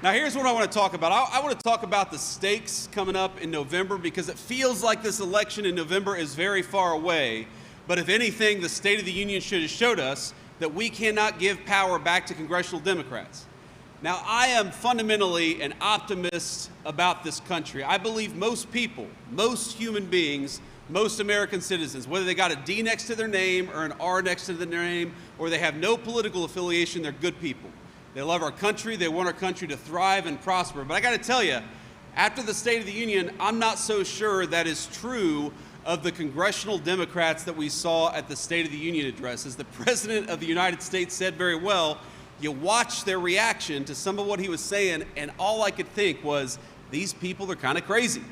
Now, here's what I want to talk about. I want to talk about the stakes coming up in November, because it feels like this election in November is very far away. But if anything, the State of the Union should have showed us that we cannot give power back to congressional Democrats. Now, I am fundamentally an optimist about this country. I believe most people, most human beings, most American citizens, whether they got a D next to their name or an R next to their name, or they have no political affiliation, they're good people. They love our country. They want our country to thrive and prosper. But I got to tell you, after the State of the Union, I'm not so sure that is true of the congressional Democrats that we saw at the State of the Union address. As the President of the United States said very well, you watch their reaction to some of what he was saying, and all I could think was, these people are kind of crazy.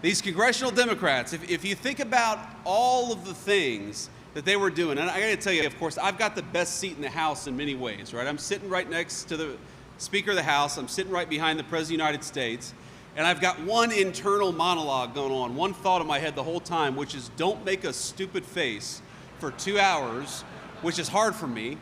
These congressional Democrats, if you think about all of the things that they were doing, and I got to tell you, of course, I've got the best seat in the House in many ways, right? I'm sitting right next to the Speaker of the House. I'm sitting right behind the President of the United States, and I've got one internal monologue going on, one thought in my head the whole time, which is don't make a stupid face for 2 hours, which is hard for me.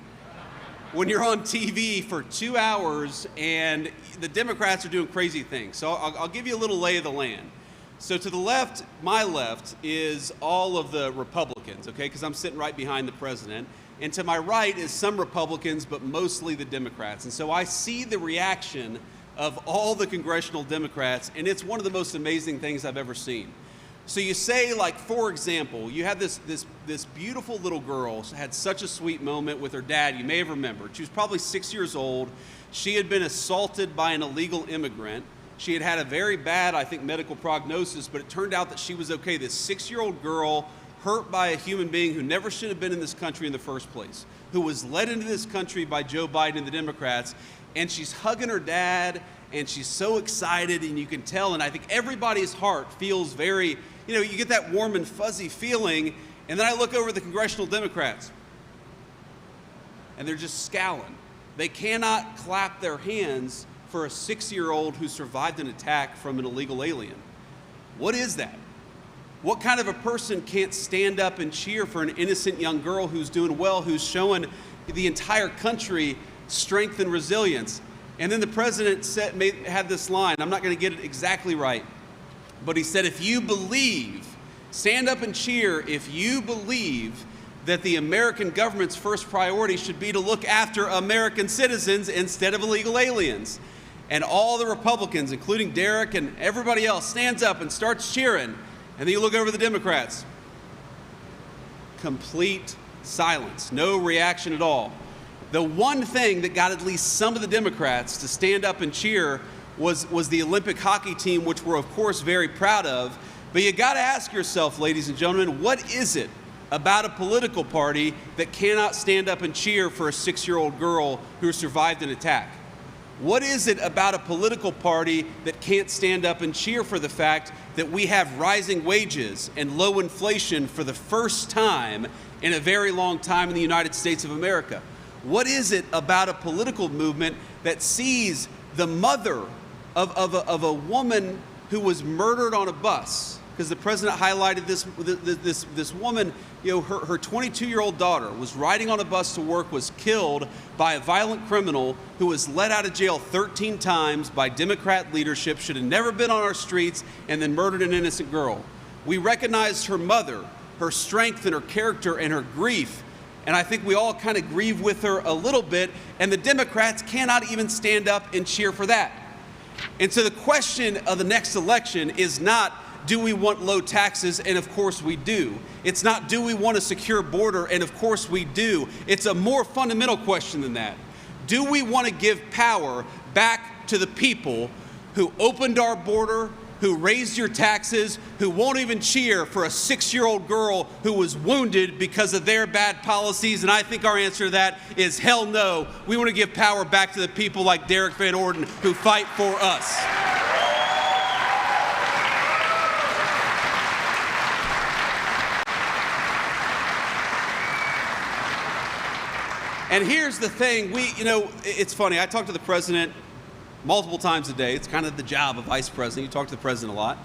When you're on TV for 2 hours and the Democrats are doing crazy things. So I'll give you a little lay of the land. So to the left, my left, is all of the Republicans, okay, because I'm sitting right behind the president. And to my right is some Republicans, but mostly the Democrats. And so I see the reaction of all the congressional Democrats, and it's one of the most amazing things I've ever seen. So you say, like, for example, you had this beautiful little girl, had such a sweet moment with her dad. You may have remembered. She was probably 6 years old. She had been assaulted by an illegal immigrant. She had had a very bad, I think, medical prognosis, but it turned out that she was okay. This 6-year-old girl, hurt by a human being who never should have been in this country in the first place, who was led into this country by Joe Biden and the Democrats, and she's hugging her dad, and she's so excited, and you can tell, and I think everybody's heart feels very, you get that warm and fuzzy feeling, and then I look over at the congressional Democrats, and they're just scowling. They cannot clap their hands for a 6-year-old who survived an attack from an illegal alien. What is that? What kind of a person can't stand up and cheer for an innocent young girl who's doing well, who's showing the entire country strength and resilience? And then the president had this line, I'm not going to get it exactly right, but he said, if you believe, stand up and cheer if you believe that the American government's first priority should be to look after American citizens instead of illegal aliens. And all the Republicans, including Derek and everybody else, stands up and starts cheering. And then you look over the Democrats. Complete silence, no reaction at all. The one thing that got at least some of the Democrats to stand up and cheer was the Olympic hockey team, which we're of course very proud of. But you got to ask yourself, ladies and gentlemen, what is it about a political party that cannot stand up and cheer for a 6-year-old girl who survived an attack? What is it about a political party that can't stand up and cheer for the fact that we have rising wages and low inflation for the first time in a very long time in the United States of America? What is it about a political movement that sees the mother of a woman who was murdered on a bus? Because the president highlighted this woman, her 22-year-old daughter was riding on a bus to work, was killed by a violent criminal who was let out of jail 13 times by Democrat leadership, should have never been on our streets, and then murdered an innocent girl. We recognized her mother, her strength and her character and her grief, and I think we all kind of grieve with her a little bit, and the Democrats cannot even stand up and cheer for that. And so the question of the next election is not, do we want low taxes? And of course we do. It's not, do we want a secure border? And of course we do. It's a more fundamental question than that. Do we want to give power back to the people who opened our border, who raised your taxes, who won't even cheer for a 6-year-old girl who was wounded because of their bad policies? And I think our answer to that is hell no. We want to give power back to the people like Derek Van Orden who fight for us. And here's the thing, it's funny, I talk to the president multiple times a day. It's kind of the job of vice president. You talk to the president a lot.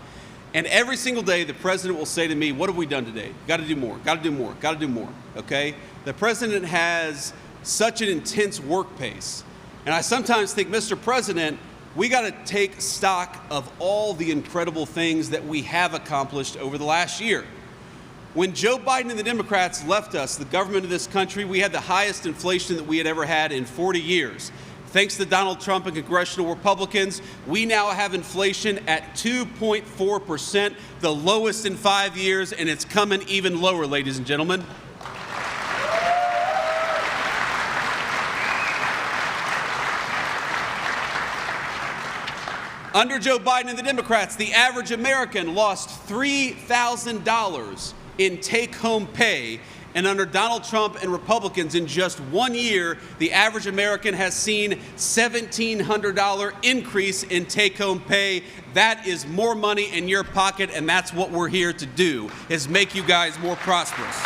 And every single day, the president will say to me, what have we done today? Got to do more, got to do more, got to do more, okay? The president has such an intense work pace. And I sometimes think, Mr. President, we got to take stock of all the incredible things that we have accomplished over the last year. When Joe Biden and the Democrats left us, the government of this country, we had the highest inflation that we had ever had in 40 years. Thanks to Donald Trump and congressional Republicans, we now have inflation at 2.4%, the lowest in 5 years, and it's coming even lower, ladies and gentlemen. Under Joe Biden and the Democrats, the average American lost $3,000 in take-home pay. And under Donald Trump and Republicans, in just 1 year, the average American has seen $1,700 increase in take-home pay. That is more money in your pocket, and that's what we're here to do, is make you guys more prosperous.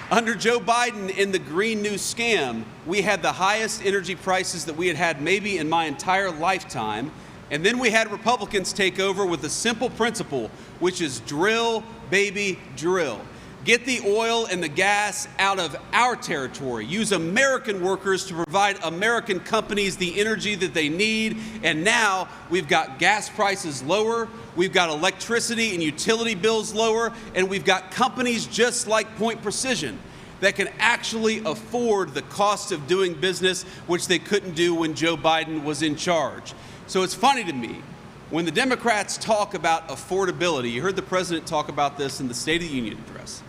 Under Joe Biden in the Green New Scam, we had the highest energy prices that we had had maybe in my entire lifetime. And then we had Republicans take over with a simple principle, which is drill, baby, drill. Get the oil and the gas out of our territory. Use American workers to provide American companies the energy that they need. And now we've got gas prices lower, we've got electricity and utility bills lower, and we've got companies just like Point Precision that can actually afford the cost of doing business, which they couldn't do when Joe Biden was in charge. So it's funny to me, when the Democrats talk about affordability, you heard the president talk about this in the State of the Union address.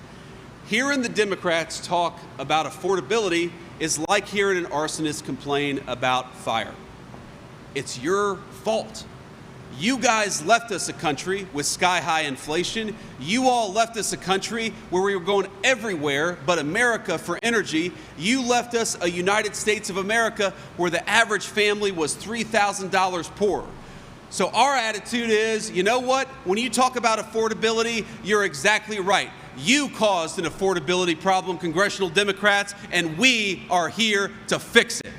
Hearing the Democrats talk about affordability is like hearing an arsonist complain about fire. It's your fault. You guys left us a country with sky-high inflation. You all left us a country where we were going everywhere but America for energy. You left us a United States of America where the average family was $3,000 poorer. So our attitude is, you know what? When you talk about affordability, you're exactly right. You caused an affordability problem, congressional Democrats, and we are here to fix it.